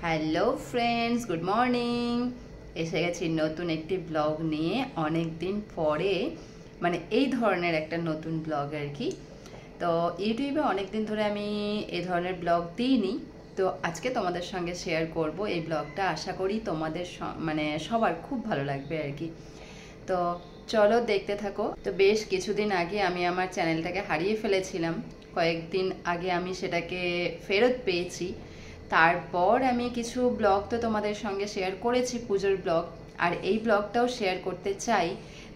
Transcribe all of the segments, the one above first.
Hello friends, good morning. এসে গেছি নতুন একটি ব্লগ নিয়ে। অনেক দিন পরে মানে এই ধরনের একটা নতুন ব্লগ আর কি। তো ইউটিউবে অনেক দিন ধরে আমি এই ধরনের ব্লগ দিইনি, তো আজকে তোমাদের সঙ্গে শেয়ার করব এই ব্লগটা। আশা করি তোমাদের মানে সবার খুব ভালো লাগবে আর কি। তো চলো দেখতে থাকো। তো বেশ কিছুদিন আগে আমি আমার চ্যানেলটাকে হারিয়ে ফেলেছিলাম, কয়েকদিন আগে আমি সেটাকে ফেরত পেয়েছি। তারপর আমি কিছু ব্লগ তো তোমাদের সঙ্গে শেয়ার করেছি, পুজোর ব্লগ, আর এই ব্লগটাও শেয়ার করতে চাই।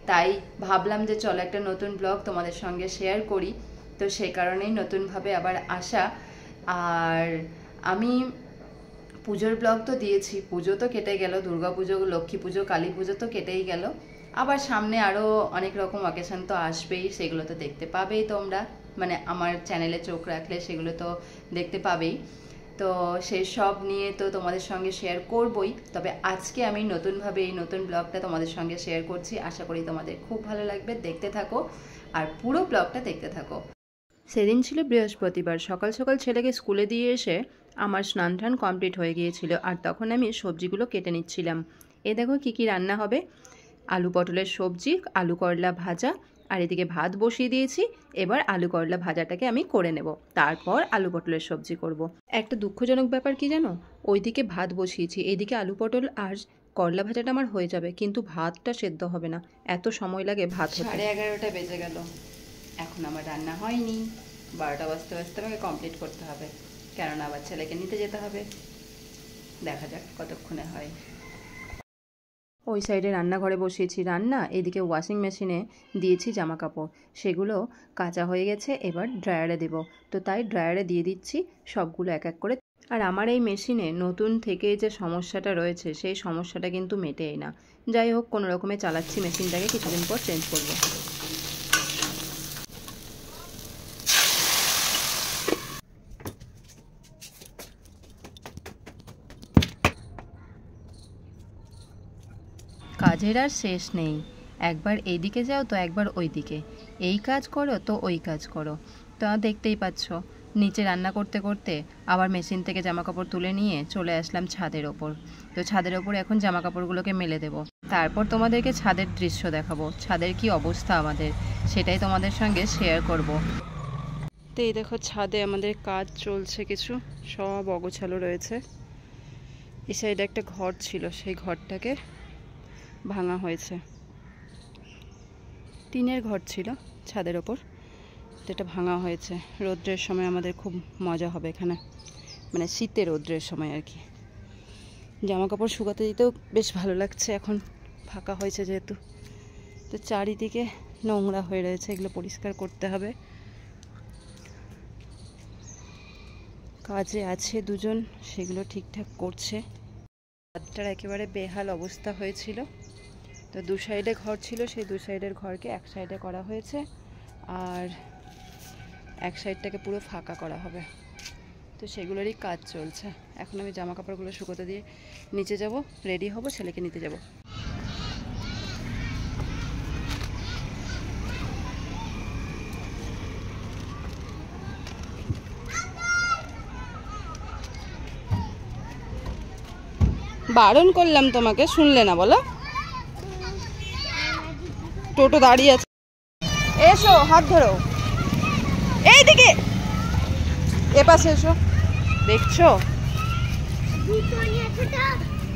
তাই ভাবলাম যে চলো একটা নতুন ব্লগ তোমাদের সঙ্গে শেয়ার করি। তো সেই কারণেই নতুনভাবে আবার আসা। আর আমি পুজোর ব্লগ তো দিয়েছি, পুজো তো কেটে গেল, দুর্গা পুজো, লক্ষ্মী পুজো, কালী পুজো তো কেটেই গেল। আবার সামনে আরও অনেক রকম অকেশন তো আসবেই, সেগুলো তো দেখতে পাবেই তোমরা, মানে আমার চ্যানেলে চোখ রাখলে সেগুলো তো দেখতে পাবেই। তো সেই সব নিয়ে তো তোমাদের সঙ্গে শেয়ার করবই। তবে আজকে আমি নতুনভাবে এই নতুন ব্লগটা তোমাদের সঙ্গে শেয়ার করছি। আশা করি তোমাদের খুব ভালো লাগবে, দেখতে থাকো আর পুরো ব্লগটা দেখতে থাকো। সেদিন ছিল বৃহস্পতিবার, সকাল সকাল ছেলেকে স্কুলে দিয়ে এসে আমার স্নান টান কমপ্লিট হয়ে গিয়েছিল, আর তখন আমি সবজিগুলো কেটে নিচ্ছিলাম। এ দেখো কি কি রান্না হবে। আলু পটলের সবজি, আলু করলা ভাজা, আর এদিকে ভাত বসিয়ে দিয়েছি। এবার আলু করলা ভাজাটাকে আমি করে নেব, তারপর আলু পটলের সবজি করব। একটা দুঃখজনক ব্যাপার কি জানো, ওইদিকে ভাত বসিয়েছি, এইদিকে আলু পটল আর করলা ভাজাটা আমার হয়ে যাবে, কিন্তু ভাতটা সেদ্ধ হবে না, এত সময় লাগে ভাত হতে। 11:30 বেজে গেল, এখন আমার রান্না হয়নি। 12টা বাজতে বাজতে আমাকে কমপ্লিট করতে হবে, কেননা আবার ছেলেকে নিতে যেতে হবে। দেখা যাক কতক্ষণে হয়। ওই সাইডে রান্নাঘরে বসিয়েছি রান্না, এদিকে ওয়াশিং মেশিনে দিয়েছি জামা কাপড়, সেগুলো কাঁচা হয়ে গেছে, এবার ড্রায়ারে দেব। তো তাই ড্রায়ারে দিয়ে দিচ্ছি সবগুলো এক এক করে। আর আমার এই মেশিনে নতুন থেকে যে সমস্যাটা রয়েছে, সেই সমস্যাটা কিন্তু মেটেই না। যাই হোক, কোনো রকমে চালাচ্ছি মেশিনটাকে, কিছুদিন পর চেঞ্জ করবো। কাজের আর শেষ নেই, একবার এইদিকে যাও তো একবার ওই দিকে, এই কাজ করো তো ওই কাজ করো। তো দেখতেই পাচ্ছ, নিচে রান্না করতে করতে আবার মেশিন থেকে জামাকাপড় তুলে নিয়ে চলে আসলাম ছাদের ওপর। তো ছাদের ওপর এখন জামাকাপড়গুলোকে মেলে দেব, তারপর তোমাদেরকে ছাদের দৃশ্য দেখাবো, ছাদের কি অবস্থা আমাদের, সেটাই তোমাদের সঙ্গে শেয়ার করব। তো এই দেখো, ছাদে আমাদের কাজ চলছে, কিছু সব অগোছালো রয়েছে। এই সাইডে একটা ঘর ছিল, সেই ঘরটাকে ভাঙা হয়েছে। টিনের ঘর ছিল ছাদের ওপর, যেটা ভাঙা হয়েছে। রৌদ্রের সময় আমাদের খুব মজা হবে এখানে, মানে শীতে রৌদ্রের সময় আর কি। জামা কাপড় শুকাতে দিতেও বেশ ভালো লাগছে, এখন ফাঁকা হয়েছে যেহেতু। তো চারিদিকে নোংরা হয়ে রয়েছে, এগুলো পরিষ্কার করতে হবে। কাজে আছে দুজন, সেগুলো ঠিকঠাক করছে। ছাদটার একেবারে বেহাল অবস্থা হয়েছিল। তো দু সাইডে ঘর ছিল, সেই দু সাইডের ঘরকে এক সাইডে করা হয়েছে, আর এক সাইডটাকে পুরো ফাঁকা করা হবে। তো সেগুলোরই কাজ চলছে। এখন আমি জামা কাপড়গুলো শুকোতে দিয়ে নিচে যাব, রেডি হব, ছেলেকে নিতে যাব। বারণ করলাম তোমাকে, শুনলে না বলো। টোটো দাঁড়িয়ে আছে, এসো হাত ধরো, এইদিকে এপাশে এসো। দেখছো,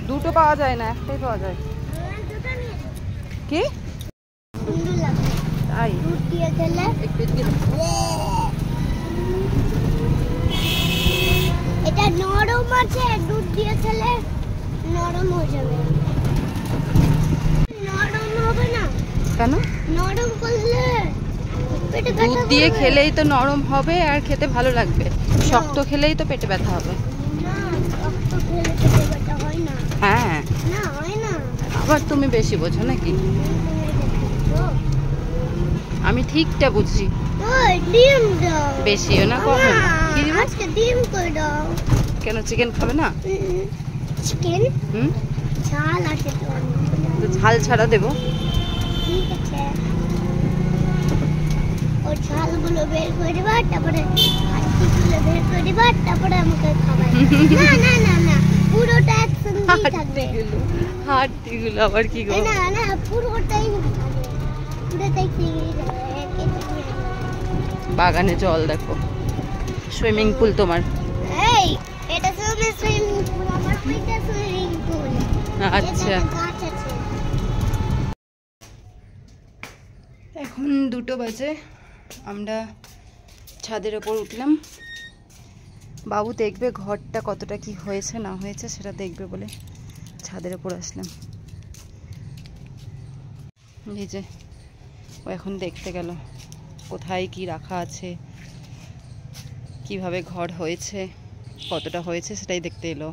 দুটো পাওয়া যায় না, একটাই পাওয়া যায়। কি তাই? এটা নরম আছে, দুধ দিয়ে খেলে নরম হয়ে যাবে। নরম হবে না কেন? নরম করলে দুধ দিয়ে খেলেই তো নরম হবে আর খেতে ভালো লাগবে, শক্ত খেলেই তো পেটে ব্যথা হবে। হ্যাঁ, আবার তুমি বেশি বোঝো নাকি? আমি ঠিকটা বুঝি, বেশিও না কম না। কি দিব? ডিম করে দাও। কেন, চিকেন খাবে না? চিকেন ঝাল আছে তো ঝাল ছাড়া দেবো। ঠিক আছে, ওই ঝালগুলো বের করে দিবা, তারপরে হাড়িগুলো বের করে দিবা, তারপরে আমাকে খাওয়াই। না না না না, পুরো হাড্ডিগুলো আবার কি গো? না না পুরোটাই পুরোটাই চিংড়ি বাগানে জল দেখো, সুইমিং পুল তোমার। এই এটা সুইমিং পুল, আমার ওইটা সুইমিং পুল। আচ্ছা, গাছ আছে। এখন 2টো বাজে, আমরা ছাদের ওপর উঠলাম। বাবু দেখবে ঘরটা কতটা কি হয়েছে না হয়েছে সেটা দেখবে বলে ছাদের ওপর আসলাম। এই যে ও এখন দেখতে গেল কোথায় কি রাখা আছে, কিভাবে ঘর হয়েছে, কতটা হয়েছে সেটাই দেখতে এলো।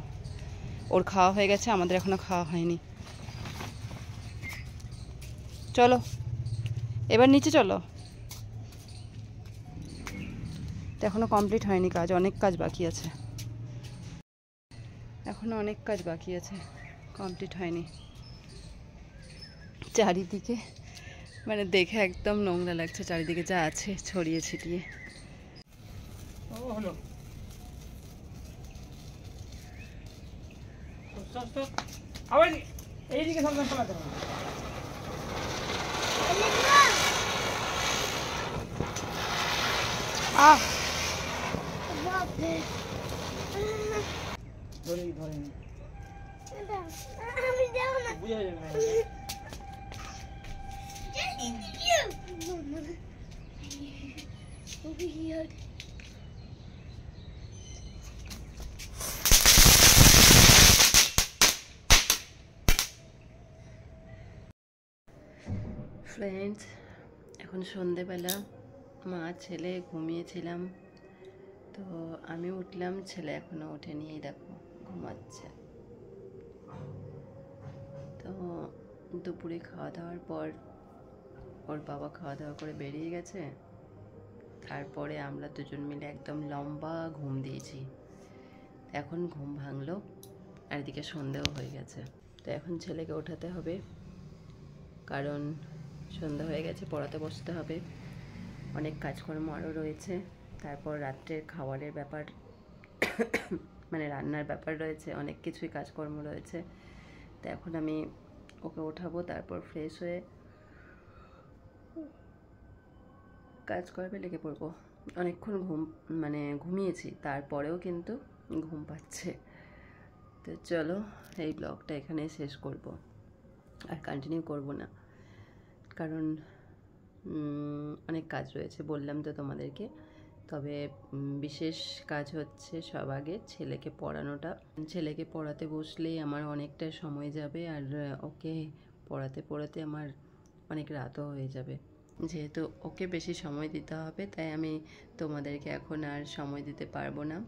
ওর খাওয়া হয়ে গেছে, আমাদের এখনো খাওয়া হয়নি। চলো এবার নিচে চলো। তো এখনো কমপ্লিট হয়নি কাজ, অনেক কাজ বাকি আছে, এখনো অনেক কাজ বাকি আছে, কমপ্লিট হয়নি। চারিদিকে মানে দেখে একদম নোংরা লাগছে, চারিদিকে যা আছে ছড়িয়ে ছিটিয়ে। এইদিকে সাবধান চালাতে হবে। ধরে ধরে আমি যাবো না। বুঝা যাবে না। ফ্রেন্ডস, এখন সন্ধেবেলা, মা ছেলে ঘুমিয়েছিলাম, তো আমি উঠলাম, ছেলে এখনো ওঠেনি, এই দেখো ঘুমাচ্ছে। তো দুপুরে খাওয়া দাওয়ার পর ওর বাবা খাওয়া দাওয়া করে বেরিয়ে গেছে, তারপরে আমরা দুজন মিলে একদম লম্বা ঘুম দিয়েছি। এখন ঘুম ভাঙলো আর এদিকে সন্ধেও হয়ে গেছে। তো এখন ছেলেকে ওঠাতে হবে, কারণ সন্ধ্যা হয়ে গেছে, পড়াতে বসতে হবে। অনেক কাজকর্ম আরও রয়েছে, তারপর রাত্রের খাবারের ব্যাপার মানে রান্নার ব্যাপার রয়েছে, অনেক কিছুই কাজকর্ম রয়েছে। তো এখন আমি ওকে ওঠাবো, তারপর ফ্রেশ হয়ে কাজকর্মে লেগে পড়বো। অনেকক্ষণ ঘুমিয়েছি, তারপরেও কিন্তু ঘুম পাচ্ছে। তো চলো এই ব্লগটা এখানে শেষ করব, আর কন্টিনিউ করব না, কারণ অনেক কাজ রয়েছে, বললাম তো তোমাদেরকে। তবে বিশেষ কাজ হচ্ছে সব আগে ছেলেকে পড়ানোটা। ছেলেকে পড়াতে বসলেই আমার অনেকটা সময় যাবে, আর ওকে পড়াতে পড়াতে আমার অনেক রাতও হয়ে যাবে। যেহেতু ওকে বেশি সময় দিতে হবে, তাই আমি তোমাদেরকে এখন আর সময় দিতে পারবো না।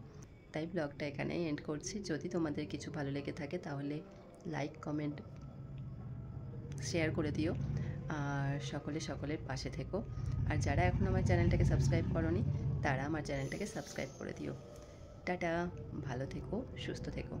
তাই ব্লগটা এখানেই এন্ড করছি। যদি তোমাদের কিছু ভালো লেগে থাকে তাহলে লাইক, কমেন্ট, শেয়ার করে দিও, আর সকলের পাশে থেকো। আর যারা এখনও আমার চ্যানেলটাকে সাবস্ক্রাইব করোনি তারা আমার চ্যানেলটাকে সাবস্ক্রাইব করে দিও। টাটা, ভালো থেকো, সুস্থ থেকো।